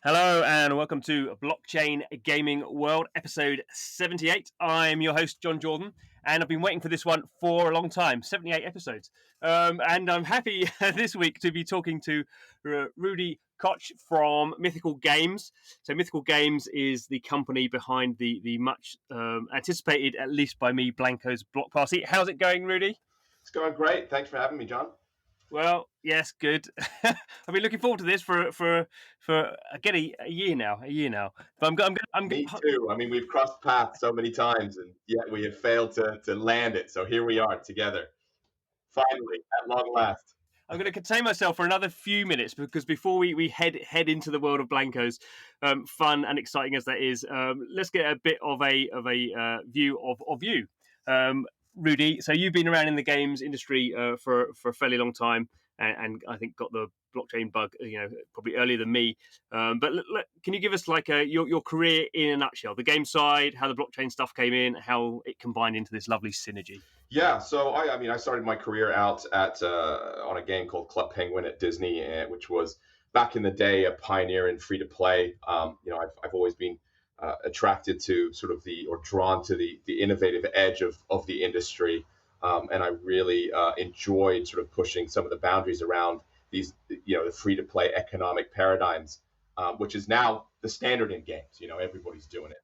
Hello and welcome to Blockchain Gaming World, episode 78. I'm your host, John Jordan, and I've been waiting for this one for a long time, 78 episodes. And I'm happy this week to be talking to Rudy Koch from Mythical Games. So Mythical Games is the company behind the much anticipated, at least by me, Blankos Block Party. How's it going, Rudy? It's going great. Thanks for having me, John. Well, yes, good. I've been looking forward to this for again a year now. But I'm Me too. I mean, we've crossed paths so many times, and yet we have failed to land it. So here we are together, finally, at long last. I'm going to contain myself for another few minutes because before we head into the world of Blankos, fun and exciting as that is, let's get a bit of a view of you. Rudy, so you've been around in the games industry for a fairly long time, and I think got the blockchain bug, probably earlier than me. But can you give us like your career in a nutshell? The game side, how the blockchain stuff came in, how it combined into this lovely synergy. Yeah. So I started my career out at on a game called Club Penguin at Disney, which was back in the day a pioneer in free to play. I've always been attracted to sort of or drawn to the innovative edge of the industry. And I really enjoyed sort of pushing some of the boundaries around these, the free to play economic paradigms, which is now the standard in games. Everybody's doing it.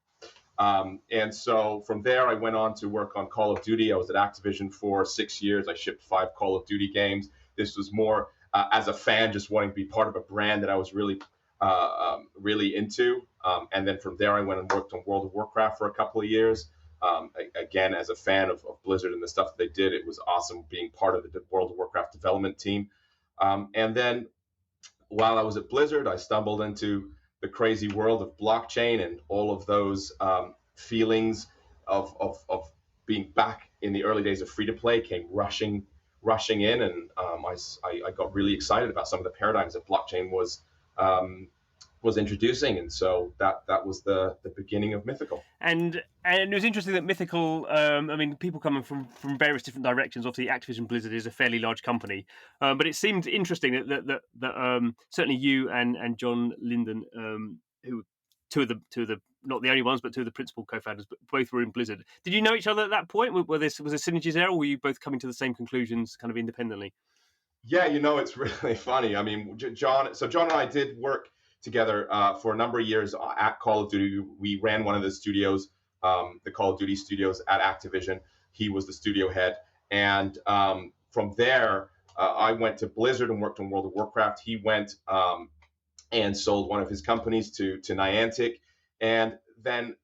And so from there, I went on to work on Call of Duty. I was at Activision for 6 years. I shipped 5 Call of Duty games. This was more as a fan, just wanting to be part of a brand that I was really into. And then from there, I went and worked on World of Warcraft for a couple of years. Again, as a fan of Blizzard and the stuff that they did, it was awesome being part of the World of Warcraft development team. And then while I was at Blizzard, I stumbled into the crazy world of blockchain and all of those feelings of being back in the early days of free to play came rushing in, and I got really excited about some of the paradigms that blockchain was introducing, and so that was the beginning of Mythical. And it was interesting that Mythical, people coming from various different directions. Obviously, Activision Blizzard is a fairly large company, but it seemed interesting that certainly you and John Linden, who two of the not the only ones, but two of the principal co-founders, but both were in Blizzard. Did you know each other at that point? Was there synergies there, or were you both coming to the same conclusions, kind of independently? Yeah, it's really funny. I mean, John and I did work together for a number of years at Call of Duty. We ran one of the studios, the Call of Duty studios at Activision. He was the studio head. And from there, I went to Blizzard and worked on World of Warcraft. He went and sold one of his companies to Niantic. And then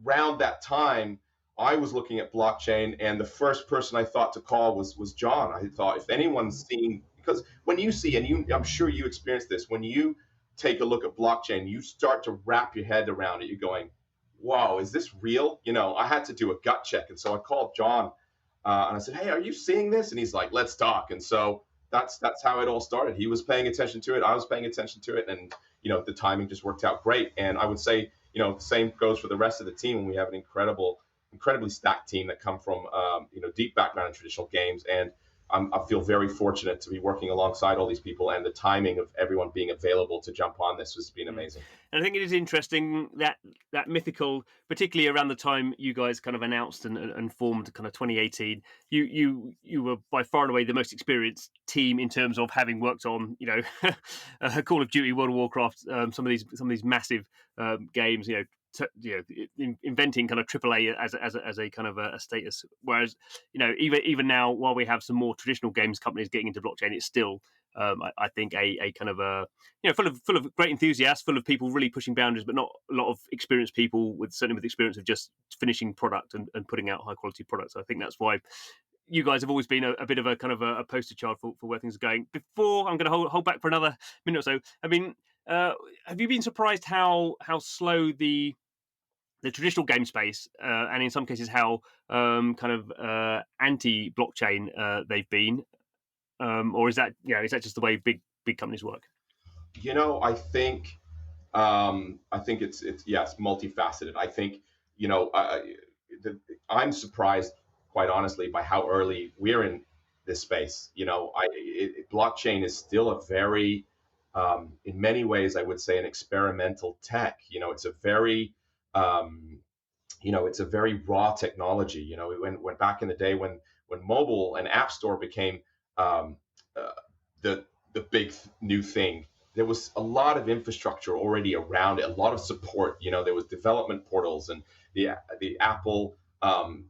around that time, I was looking at blockchain, and the first person I thought to call was John. I thought, if anyone's seen, because when you see, and I'm sure you experienced this, when you take a look at blockchain, you start to wrap your head around it. You're going, "Wow, is this real?" I had to do a gut check, and so I called John and I said, "Hey, are you seeing this?" And he's like, "Let's talk." And so that's how it all started. He was paying attention to it. I was paying attention to it, and the timing just worked out great. And I would say, the same goes for the rest of the team. And we have an incredibly stacked team that come from deep background in traditional games, and I feel very fortunate to be working alongside all these people, and the timing of everyone being available to jump on this has been amazing. And I think it is interesting that Mythical, particularly around the time you guys kind of announced and formed, kind of 2018, you were by far and away the most experienced team in terms of having worked on Call of Duty, World of Warcraft, some of these massive games, inventing kind of AAA as a kind of a status. Whereas, even now, while we have some more traditional games companies getting into blockchain, it's still, I think, a kind of a full of great enthusiasts, full of people really pushing boundaries, but not a lot of experienced people certainly with experience of just finishing product and putting out high quality products. I think that's why you guys have always been a bit of a kind of a poster child for where things are going. Before I'm going to hold back for another minute or so. I mean, have you been surprised how slow the traditional game space, and in some cases how anti-blockchain they've been, or is that just the way big companies work? I think it's yes, multifaceted. I think I'm surprised, quite honestly, by how early we're in this space. Blockchain is still a very in many ways, I would say, an experimental tech. It's a very it's a very raw technology. When back in the day when mobile and app store became um, uh, the big new thing, there was a lot of infrastructure already around it, a lot of support. There was development portals and the Apple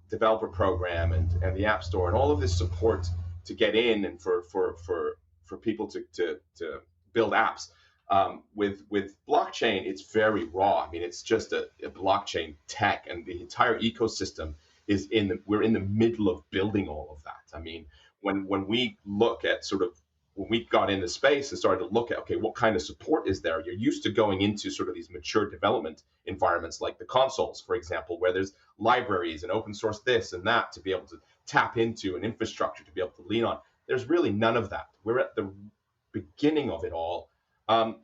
developer program and the App Store and all of this support to get in and for people to build apps. With blockchain, it's very raw. I mean, it's just a blockchain tech, and the entire ecosystem we're in the middle of building all of that. I mean, when we look at when we got into space and started to look at, okay, what kind of support is there? You're used to going into sort of these mature development environments like the consoles, for example, where there's libraries and open source this and that to be able to tap into an infrastructure to be able to lean on. There's really none of that. We're at the beginning of it all.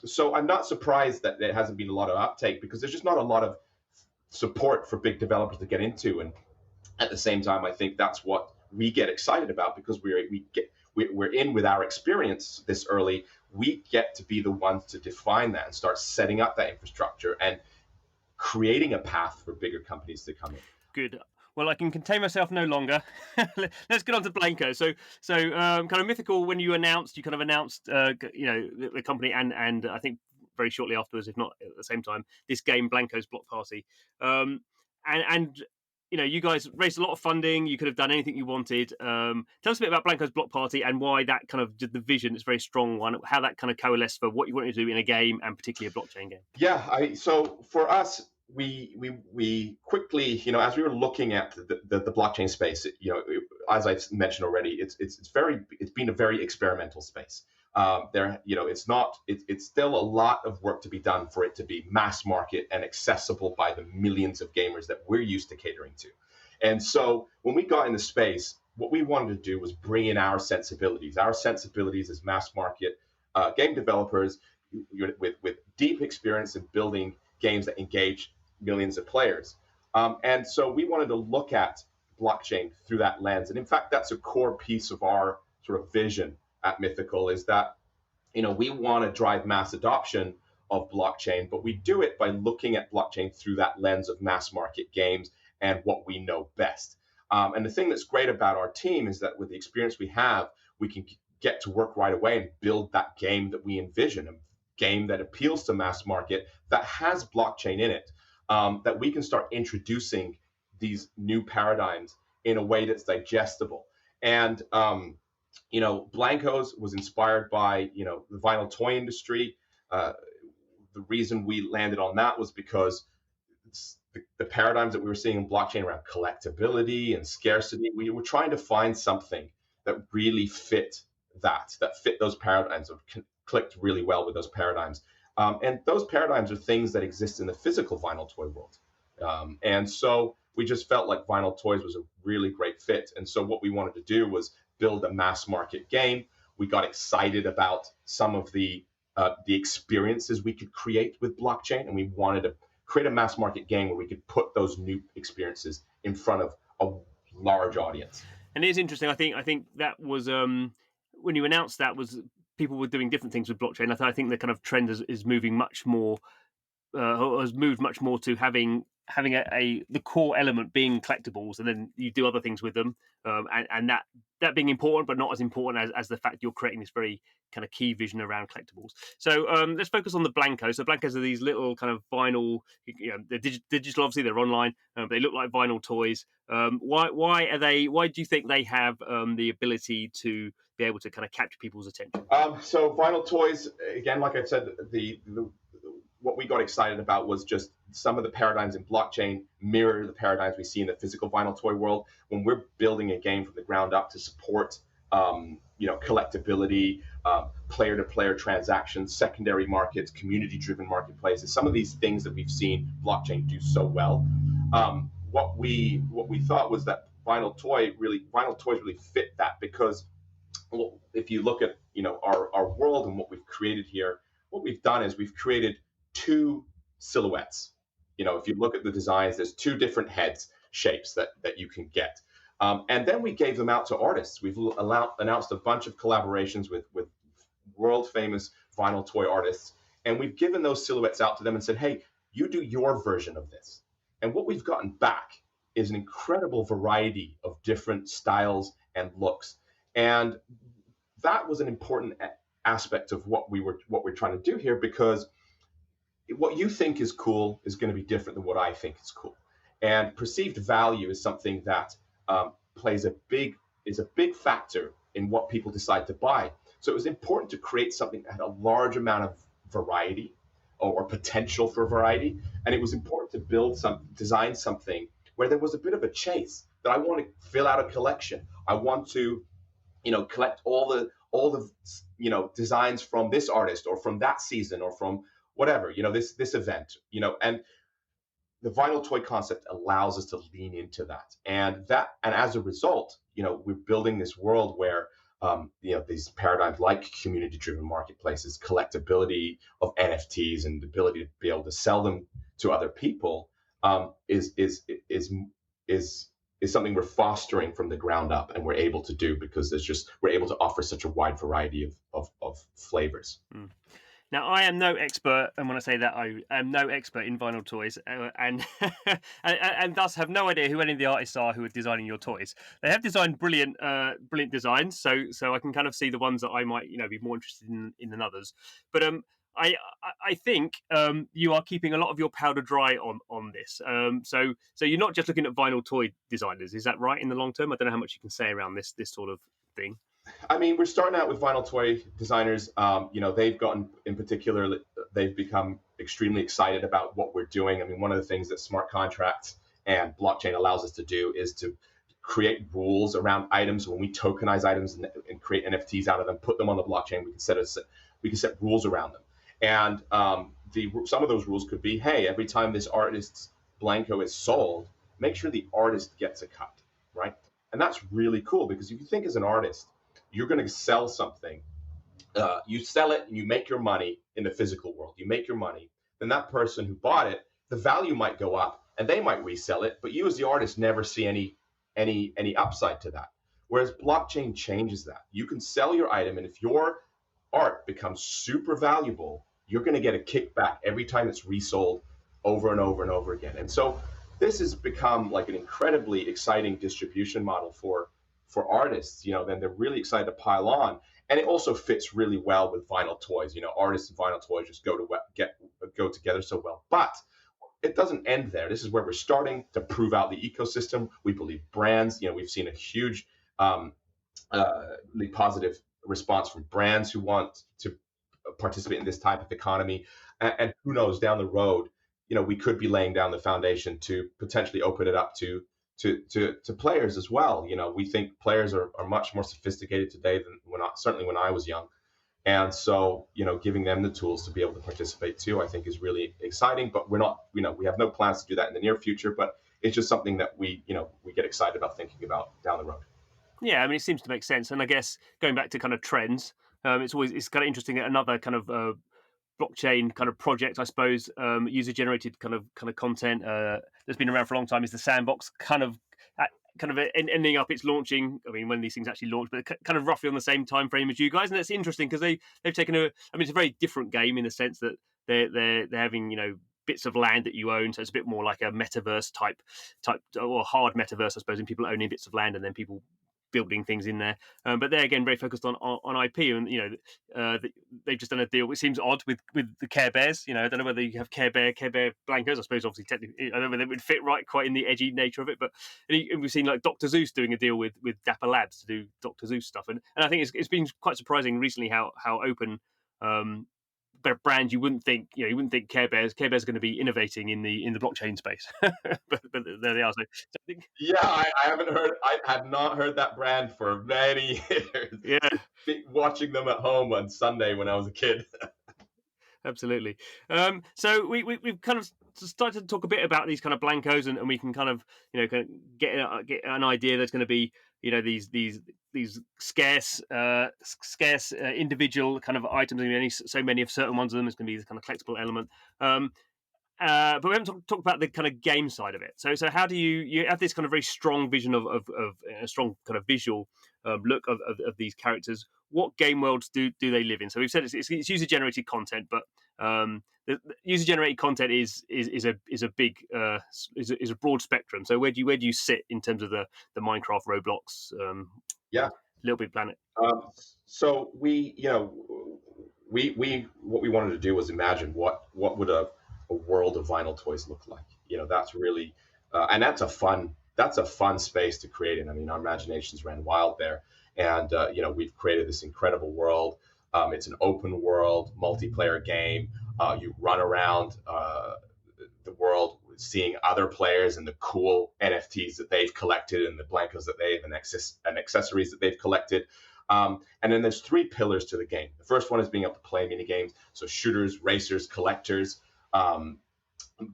So I'm not surprised that there hasn't been a lot of uptake, because there's just not a lot of support for big developers to get into. And at the same time, I think that's what we get excited about, because we're in with our experience this early. We get to be the ones to define that and start setting up that infrastructure and creating a path for bigger companies to come in. Good. Well, I can contain myself no longer. Let's get on to Blankos. So kind of Mythical. When you announced, the company, and I think very shortly afterwards, if not at the same time, this game Blankos Block Party, and you guys raised a lot of funding. You could have done anything you wanted. Tell us a bit about Blankos Block Party and why that kind of the vision is a very strong one. How that kind of coalesced for what you wanted to do in a game, and particularly a blockchain game. Yeah. So for us, we quickly, as we were looking at the blockchain space, as I've mentioned already, it's been a very experimental space. It's still a lot of work to be done for it to be mass market and accessible by the millions of gamers that we're used to catering to. And so when we got into space, what we wanted to do was bring in our sensibilities as mass market game developers with deep experience in building games that engage millions of players. And so we wanted to look at blockchain through that lens. And in fact, that's a core piece of our sort of vision at Mythical, is that, we want to drive mass adoption of blockchain, but we do it by looking at blockchain through that lens of mass market games and what we know best. And the thing that's great about our team is that with the experience we have, we can get to work right away and build that game that we envision, a game that appeals to mass market, that has blockchain in it, that we can start introducing these new paradigms in a way that's digestible. And Blankos was inspired by the vinyl toy industry. The reason we landed on that was because the paradigms that we were seeing in blockchain around collectability and scarcity, we were trying to find something that really fit those paradigms, or clicked really well with those paradigms. And those paradigms are things that exist in the physical vinyl toy world. And so we just felt like vinyl toys was a really great fit. And so what we wanted to do was build a mass market game. We got excited about some of the experiences we could create with blockchain, and we wanted to create a mass market game where we could put those new experiences in front of a large audience. And it is interesting. I think that was when you announced that, was people were doing different things with blockchain. I think the kind of trend is moving much more, has moved much more to having the core element being collectibles, and then you do other things with them, and that being important, but not as important as the fact you're creating this very kind of key vision around collectibles. So let's focus on the Blankos. So Blankos are these little kind of vinyl, they're digital, obviously they're online, but they look like vinyl toys. Why do you think they have the ability to be able to kind of capture people's attention? So vinyl toys, again, like I said, what we got excited about was just some of the paradigms in blockchain mirror the paradigms we see in the physical vinyl toy world. When we're building a game from the ground up to support, collectability, player-to-player transactions, secondary markets, community-driven marketplaces, some of these things that we've seen blockchain do so well. What we thought was that vinyl toys really fit that, because if you look at our world and what we've created here, what we've done is we've created two silhouettes. If you look at the designs, there's two different heads shapes that you can get. And then we gave them out to artists. We've announced a bunch of collaborations with world famous vinyl toy artists, and we've given those silhouettes out to them and said, hey, you do your version of this. And what we've gotten back is an incredible variety of different styles and looks. And that was an important aspect of what we're trying to do here, because what you think is cool is going to be different than what I think is cool. And perceived value is something that plays is a big factor in what people decide to buy. So it was important to create something that had a large amount of variety, or potential for variety. And it was important to design something where there was a bit of a chase, that I want to fill out a collection. I want to, collect all the designs from this artist, or from that season, or from whatever, this event, and the vinyl toy concept allows us to lean into that. And as a result, we're building this world where these paradigms like community-driven marketplaces, collectability of NFTs, and the ability to be able to sell them to other people is something we're fostering from the ground up, and we're able to do because we're able to offer such a wide variety of flavors. Mm. Now, I am no expert, and when I say that, I am no expert in vinyl toys, and and thus have no idea who any of the artists are who are designing your toys. They have designed brilliant designs, so I can kind of see the ones that I might be more interested in than others. But I think you are keeping a lot of your powder dry on this. So you're not just looking at vinyl toy designers, is that right? In the long term, I don't know how much you can say around this sort of thing. I mean, we're starting out with vinyl toy designers. They've gotten, in particular, they've become extremely excited about what we're doing. I mean, one of the things that smart contracts and blockchain allows us to do is to create rules around items. When we tokenize items and create NFTs out of them, put them on the blockchain, we can set rules around them. And some of those rules could be, hey, every time this artist's Blanko is sold, make sure the artist gets a cut, right? And that's really cool, because if you think as an artist, you're going to sell something, you sell it and you make your money in the physical world, you make your money, then that person who bought it, the value might go up and they might resell it, but you as the artist never see any upside to that. Whereas blockchain changes that. You can sell your item, and if your art becomes super valuable, you're going to get a kickback every time it's resold over and over and over again. And so this has become like an incredibly exciting distribution model for artists. Then they're really excited to pile on, and it also fits really well with vinyl toys. Artists and vinyl toys just go together so well. But it doesn't end there. This is where we're starting to prove out the ecosystem. We believe brands. We've seen a huge positive response from brands who want to participate in this type of economy, and who knows, down the road, we could be laying down the foundation to potentially open it up to players as well. We think players are much more sophisticated today than certainly when I was young. And so, giving them the tools to be able to participate too, I think is really exciting. But we're not, we have no plans to do that in the near future, but it's just something that we get excited about thinking about down the road. Yeah, I mean, it seems to make sense. And I guess going back to kind of trends, it's kind of interesting that another kind of blockchain kind of project, I suppose, user generated kind of content that's been around for a long time is the Sandbox, kind of ending up its launching. I mean, when these things actually launch, but kind of roughly on the same time frame as you guys. And it's interesting because they've taken it's a very different game in the sense that they're having bits of land that you own, so it's a bit more like a metaverse type or hard metaverse, I suppose, and people owning bits of land and then people building things in there, but they're again very focused on IP, and they've just done a deal which seems odd with the Care Bears. I don't know whether you have Care Bear Blankos. I suppose obviously technically, I don't know whether it would fit right quite in the edgy nature of it, but we've seen like Dr. Zeus doing a deal with Dapper Labs to do Dr. Zeus stuff, and I think it's been quite surprising recently how open brand you wouldn't think Care Bears are going to be innovating in the blockchain space, but there they are. So I think, yeah, I have not heard that brand for many years. Yeah, watching them at home on Sunday when I was a kid. Absolutely. So we've kind of started to talk a bit about these kind of Blankos, and we can kind of get an idea. There's going to be these scarce individual kind of items. I mean, only so many of certain ones of them is going to be the kind of collectible element. But we haven't talked about the kind of game side of it. So how do you have this kind of very strong vision of a strong kind of visual look of these characters. What game worlds do they live in? So we've said it's user generated content, but the user generated content is a big is a broad spectrum. So where do you sit in terms of the Minecraft, Roblox, Yeah. Little Big Planet? Um, so we what we wanted to do was imagine what would a world of vinyl toys look like. That's really and that's a fun space to create in. I mean, our imaginations ran wild there, and we've created this incredible world. It's an open world multiplayer game. You run around the world seeing other players and the cool NFTs that they've collected and the Blankos that they've and accessories that they've collected. And then there's three pillars to the game. The first one is being able to play mini games. So shooters, racers, collectors.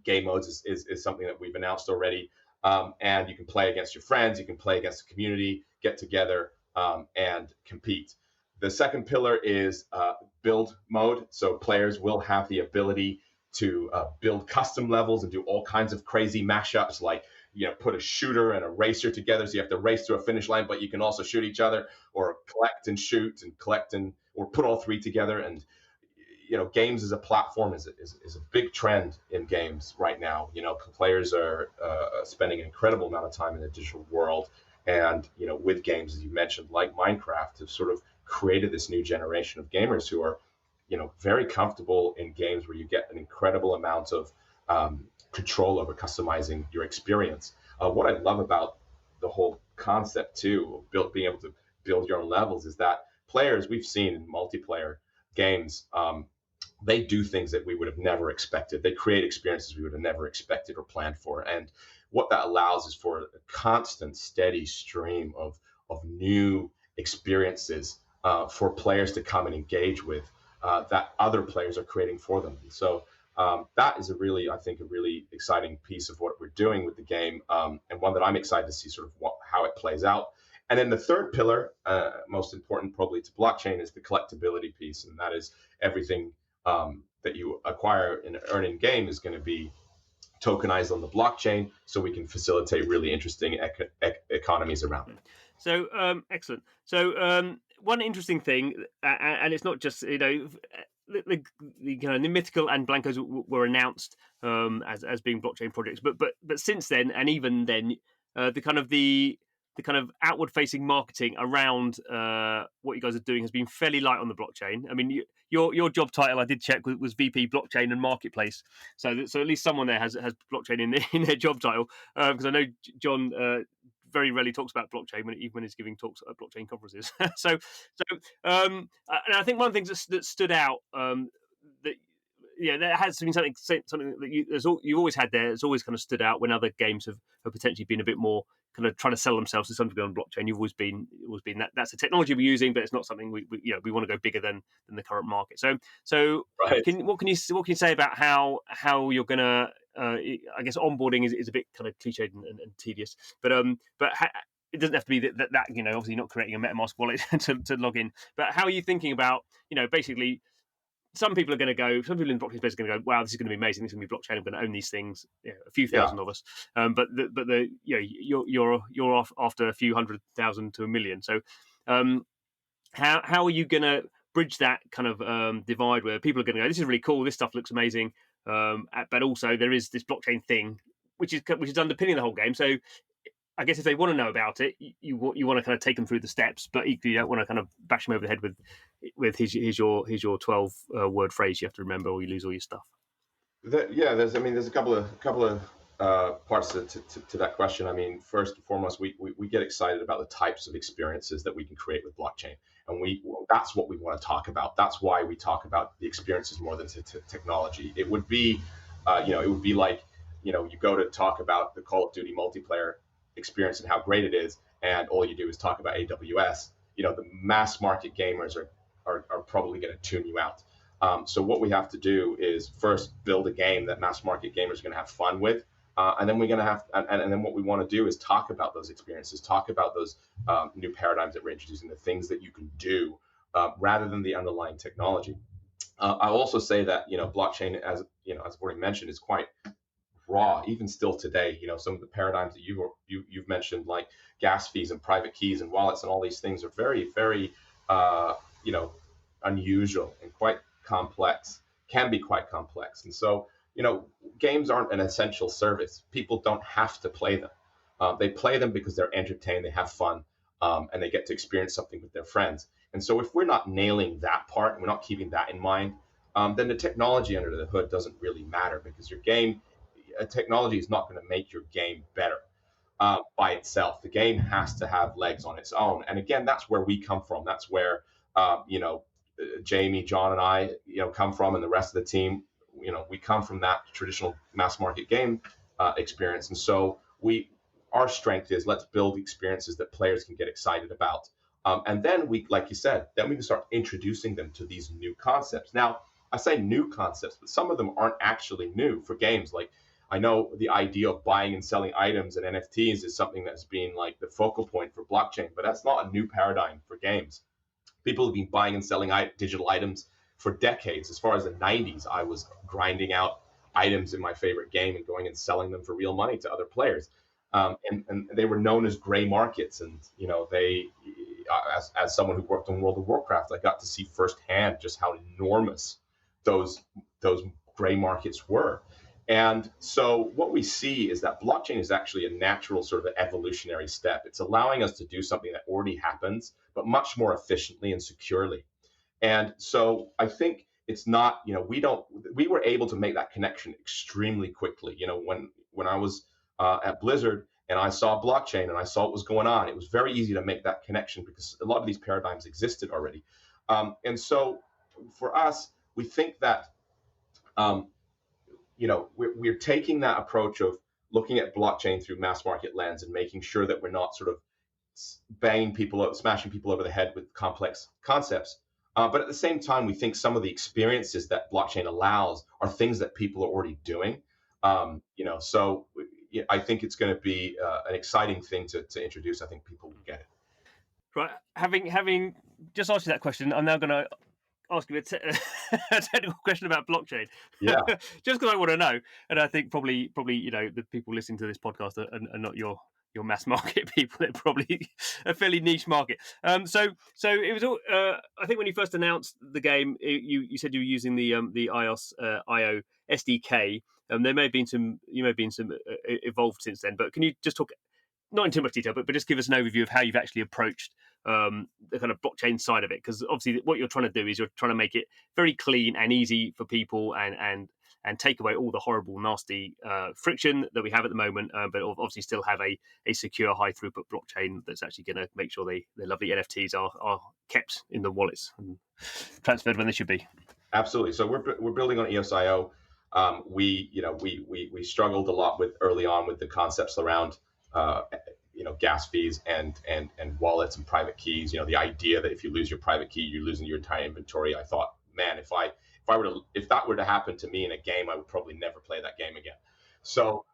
Game modes is something that we've announced already. And you can play against your friends. You can play against the community, get together and compete. The second pillar is build mode. So players will have the ability to build custom levels and do all kinds of crazy mashups, like put a shooter and a racer together, so you have to race to a finish line, but you can also shoot each other, or collect and shoot and collect or put all three together. And games as a platform is a big trend in games right now. Players are spending an incredible amount of time in the digital world, and with games, as you mentioned, like Minecraft, have sort of created this new generation of gamers who are very comfortable in games where you get an incredible amount of control over customizing your experience. What I love about the whole concept too, of being able to build your own levels, is that players we've seen in multiplayer games, they do things that we would have never expected. They create experiences we would have never expected or planned for. And what that allows is for a constant, steady stream of new experiences for players to come and engage with, that other players are creating for them. So that is I think, a really exciting piece of what we're doing with the game, and one that I'm excited to see sort of how it plays out. And then the third pillar, most important probably to blockchain, is the collectability piece, and that is everything that you acquire and earn in game is going to be tokenized on the blockchain, so we can facilitate really interesting economies around it. So excellent. So one interesting thing, and it's not just the kind of the Mythical and Blankos were announced as being blockchain projects, but since then, and even then, the kind of outward facing marketing around what you guys are doing has been fairly light on the blockchain. I mean, your job title, I did check, was VP Blockchain and Marketplace. So at least someone there has blockchain in their job title, because I know John very rarely talks about blockchain even when he's giving talks at blockchain conferences. And I think one of the things that stood out, that there has been something that you've always had there. It's always kind of stood out when other games have potentially been a bit more kind of trying to sell themselves to some degree on blockchain. You've always been that's the technology we're using, but it's not something we want to go bigger than the current market. So Right. what can you say about how you're gonna I guess onboarding is a bit kind of cliched and tedious, but it doesn't have to be that obviously not creating a MetaMask wallet to log in. But how are you thinking about basically? Some people in the blockchain space are going to go, wow, this is going to be amazing. This is going to be blockchain. I'm going to own these things. A few Yeah. thousand of us, you're off after a few 100,000 to 1 million. So, how are you going to bridge that kind of divide where people are going to go, this is really cool. This stuff looks amazing, but also there is this blockchain thing which is underpinning the whole game. So, I guess if they want to know about it, you want to kind of take them through the steps, but equally you don't want to kind of bash them over the head with here's your 12 word phrase you have to remember, or you lose all your stuff. There's a couple of parts to that question. I mean, first and foremost, we get excited about the types of experiences that we can create with blockchain, and that's what we want to talk about. That's why we talk about the experiences more than technology. It would be, like, you go to talk about the Call of Duty multiplayer experience and how great it is, and all you do is talk about AWS. The mass market gamers are probably going to tune you out. So what we have to do is first build a game that mass market gamers are going to have fun with, and then we're going to have, and then what we want to do is talk about those experiences, talk about those new paradigms that we're introducing, the things that you can do, rather than the underlying technology. I'll also say that blockchain, as I've already mentioned, is quite raw, even still today. Some of the paradigms that you've mentioned, like gas fees and private keys and wallets and all these things, are very, very you know unusual and quite complex. Can be quite complex, and so games aren't an essential service. People don't have to play them. They play them because they're entertained, they have fun, and they get to experience something with their friends. And so, if we're not nailing that part, and we're not keeping that in mind, then the technology under the hood doesn't really matter, because technology is not going to make your game better by itself. The game has to have legs on its own. And again, that's where we come from. That's where Jamie, John, and I come from, and the rest of the team. We come from that traditional mass market game experience, and so our strength is, let's build experiences that players can get excited about. And then like you said, then we can start introducing them to these new concepts. Now, I say new concepts, but some of them aren't actually new for games. Like, I know the idea of buying and selling items and NFTs is something that's been like the focal point for blockchain, but that's not a new paradigm for games. People have been buying and selling digital items for decades. As far as the 90s, I was grinding out items in my favorite game and going and selling them for real money to other players. And they were known as gray markets. And, as someone who worked on World of Warcraft, I got to see firsthand just how enormous those gray markets were. And so what we see is that blockchain is actually a natural sort of evolutionary step. It's allowing us to do something that already happens, but much more efficiently and securely. And so I think it's not, we were able to make that connection extremely quickly. When I was at Blizzard and I saw blockchain and I saw what was going on, it was very easy to make that connection because a lot of these paradigms existed already. And so for us, we think that, we're taking that approach of looking at blockchain through mass market lens and making sure that we're not sort of smashing people over the head with complex concepts. But at the same time, we think some of the experiences that blockchain allows are things that people are already doing. So I think it's going to be an exciting thing to introduce. I think people will get it. Right. Having just asked you that question, I'm now going to ask you a technical question about blockchain. Yeah. Just because I want to know, and I think probably the people listening to this podcast are not your mass market people. They're probably a fairly niche market. So it was all. I think when you first announced the game, you said you were using the iOS IO SDK. There may have been some evolved since then. But can you just talk, not in too much detail, but just give us an overview of how you've actually approached the kind of blockchain side of it? Because obviously what you're trying to do is you're trying to make it very clean and easy for people and take away all the horrible, nasty friction that we have at the moment, but obviously still have a secure, high throughput blockchain that's actually going to make sure the lovely NFTs are kept in the wallets and transferred when they should be. Absolutely. So we're building on EOS.io. We struggled a lot early on with the concepts around gas fees and wallets and private keys. The idea that if you lose your private key, you're losing your entire inventory. I thought, man, if that were to happen to me in a game, I would probably never play that game again. So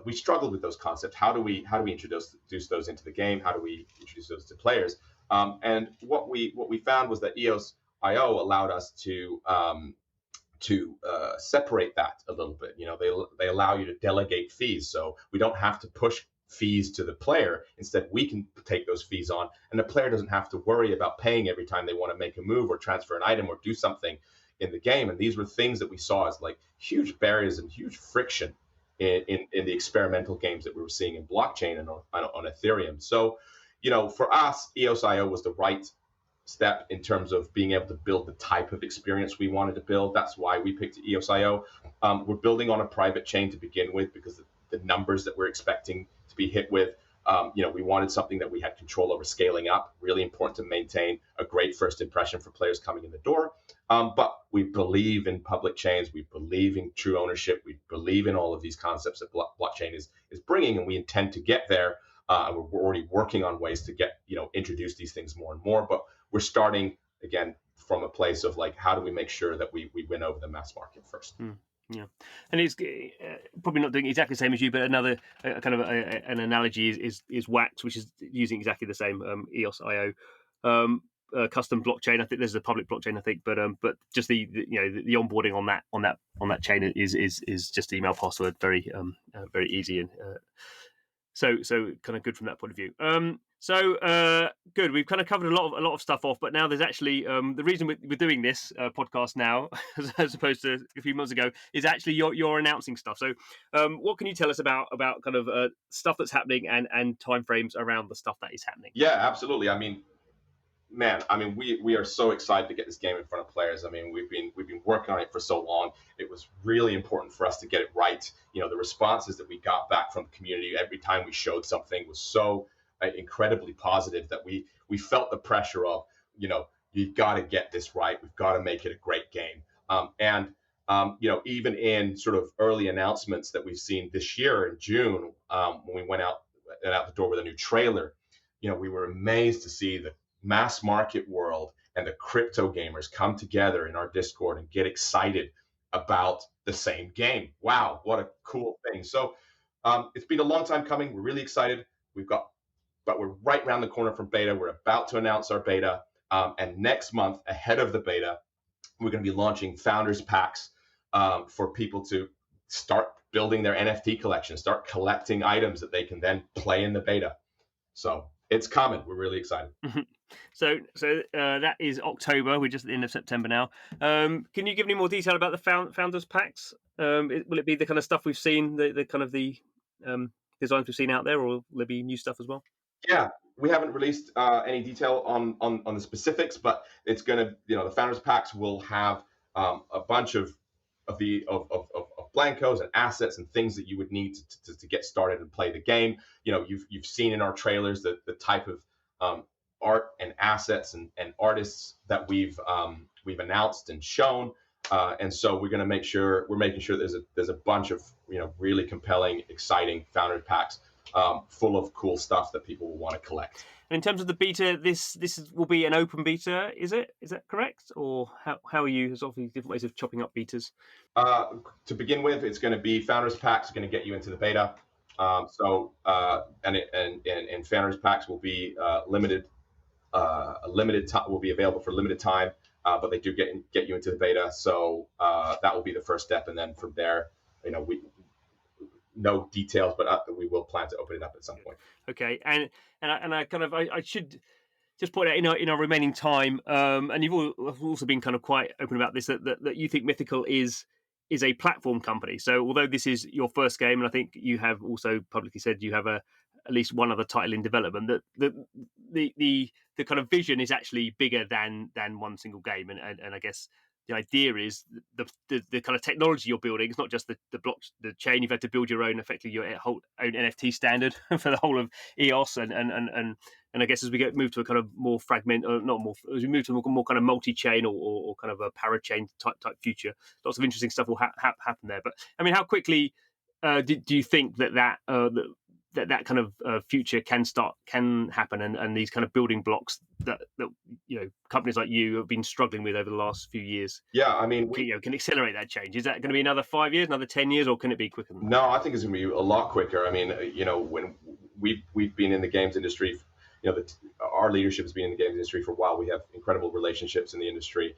we struggled with those concepts. How do we introduce those into the game? How do we introduce those to players? And what we found was that EOS.io allowed us to separate that a little bit. They allow you to delegate fees, so we don't have to push fees to the player. Instead, we can take those fees on, and the player doesn't have to worry about paying every time they want to make a move or transfer an item or do something in the game. And these were things that we saw as like huge barriers and huge friction in the experimental games that we were seeing in blockchain and on Ethereum. So, for us, EOS.io was the right step in terms of being able to build the type of experience we wanted to build. That's why we picked EOS.io. We're building on a private chain to begin with because the numbers that we're expecting to be hit with, we wanted something that we had control over scaling up. Really important to maintain a great first impression for players coming in the door. But we believe in public chains. We believe in true ownership. We believe in all of these concepts that blockchain is bringing, and we intend to get there. We're already working on ways to introduce these things more and more. But we're starting again from a place of like, how do we make sure that we win over the mass market first? Yeah, and it's probably not doing exactly the same as you, but another kind of an analogy is Wax, which is using exactly the same EOS.io. custom blockchain. I think there's a public blockchain, I think, but just the onboarding on that chain is just email password, very very easy, and so kind of good from that point of view. Good. We've kind of covered a lot of stuff off, but now there's actually the reason we're doing this podcast now, as opposed to a few months ago, is actually you're announcing stuff. So, what can you tell us about kind of stuff that's happening and timeframes around the stuff that is happening? Yeah, absolutely. I mean, man, I mean, we are so excited to get this game in front of players. I mean, we've been working on it for so long. It was really important for us to get it right. You know, the responses that we got back from the community every time we showed something was so incredibly positive that we felt the pressure of, you know, you've got to get this right. We've got to make it a great game. You know, even in sort of early announcements that we've seen this year in June, when we went out the door with a new trailer, you know, we were amazed to see the mass market world and the crypto gamers come together in our Discord and get excited about the same game. Wow, what a cool thing. So it's been a long time coming. We're really excited. But we're right around the corner from beta. We're about to announce our beta. And next month, ahead of the beta, we're going to be launching founders packs for people to start building their NFT collection, start collecting items that they can then play in the beta. So it's coming. We're really excited. So that is October. We're just at the end of September now. Can you give any more detail about the founders packs? Will it be the kind of stuff we've seen, the kind of the designs we've seen out there, or will there be new stuff as well? Yeah, we haven't released any detail on the specifics, but it's going to, you know, the founders packs will have a bunch of Blankos and assets and things that you would need to get started and play the game. You know, you've seen in our trailers the type of art and assets and artists that we've announced and shown, and so we're making sure there's a bunch of, you know, really compelling, exciting founder packs full of cool stuff that people will want to collect. And in terms of the beta, this will be an open beta, is it? Is that correct? Or how are you? There's obviously different ways of chopping up betas. To begin with, it's going to be founders packs going to get you into the beta. And founders packs will be limited time, will be available for limited time, but they do get you into the beta. So that will be the first step, and then from there, you know, no details, but we will plan to open it up at some point. Okay, and I should just point out in our remaining time, and you've also been kind of quite open about this, that you think Mythical is a platform company. So although this is your first game, and I think you have also publicly said you have at least one other title in development, that the kind of vision is actually bigger than one single game, and I guess the idea is the kind of technology you're building. It's not just the chain. You've had to build your own, effectively your whole own NFT standard for the whole of EOS, and I guess as we move to a kind of more fragment, or not more, as we move to a more kind of multi-chain or kind of a parachain type future, lots of interesting stuff will happen there. But I mean, how quickly do you think that kind of future can happen, and these kind of building blocks that you know companies like you have been struggling with over the last few years? Yeah, I mean, can accelerate that change. Is that going to be another 5 years, another 10 years, or can it be quicker than that? No, I think it's going to be a lot quicker. I mean, you know, when we've been in the games industry, you know, our leadership has been in the games industry for a while. We have incredible relationships in the industry.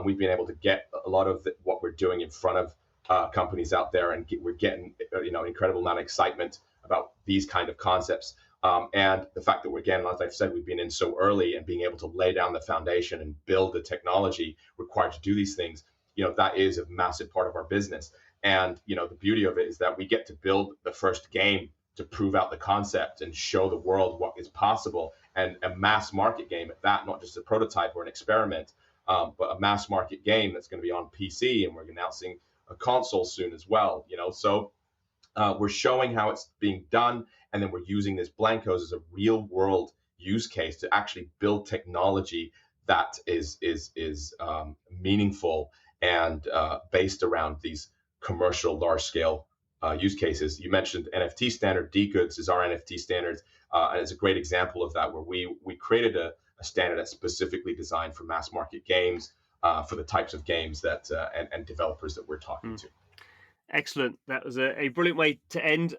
We've been able to get a lot of what we're doing in front of companies out there, and we're getting, you know, an incredible amount of excitement about these kind of concepts. And the fact that we're, again, as I've said, we've been in so early, and being able to lay down the foundation and build the technology required to do these things, you know, that is a massive part of our business. And, you know, the beauty of it is that we get to build the first game to prove out the concept and show the world what is possible, and a mass market game at that, not just a prototype or an experiment, but a mass market game that's going to be on PC, and we're announcing a console soon as well, you know. So we're showing how it's being done, and then we're using this Blankos as a real world use case to actually build technology that is meaningful and based around these commercial large scale use cases. You mentioned NFT standard. DGoods is our NFT standard, and it's a great example of that, where we created a standard that's specifically designed for mass market games, for the types of games that and developers that we're talking to. Excellent. That was a brilliant way to end.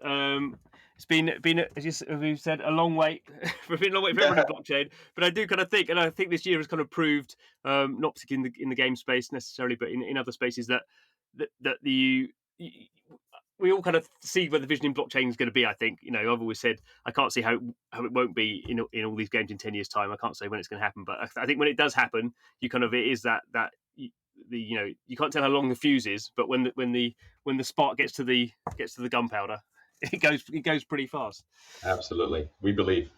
It's been as we've said, a long wait. It's been a long wait for everyone in blockchain. But I do kind of think, and I think this year has kind of proved, not particularly in the game space necessarily, but in other spaces that we all kind of see where the vision in blockchain is going to be. I think, I've always said I can't see how it won't be in all these games in 10 years' time. I can't say when it's going to happen, but I think when it does happen, it is that you can't tell how long the fuse is, but when the spark gets to the gunpowder, it goes pretty fast. Absolutely, we believe.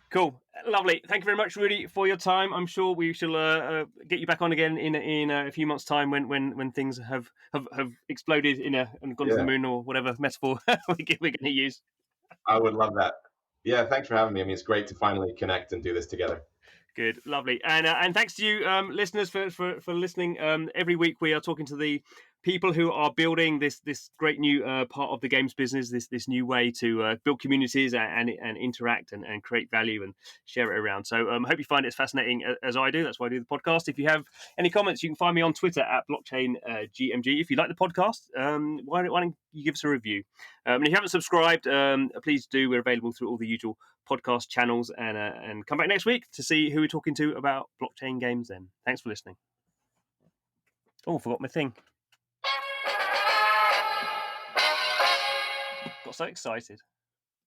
Cool, lovely. Thank you very much, Rudy, for your time. I'm sure we shall get you back on again in a few months' time when things have exploded and gone to the moon, or whatever metaphor we're going to use. I would love that. Yeah, thanks for having me. I mean, it's great to finally connect and do this together. Good, lovely, and thanks to you, listeners, for listening. Every week we are talking to the people who are building this great new part of the games business, this new way to build communities and interact and create value and share it around. So I hope you find it as fascinating as I do. That's why I do the podcast. If you have any comments, you can find me on Twitter at blockchain GMG. If you like the podcast, why don't you give us a review? And if you haven't subscribed, please do. We're available through all the usual podcast channels, and come back next week to see who we're talking to about blockchain games then. Thanks for listening. Oh, forgot my thing. Got so excited.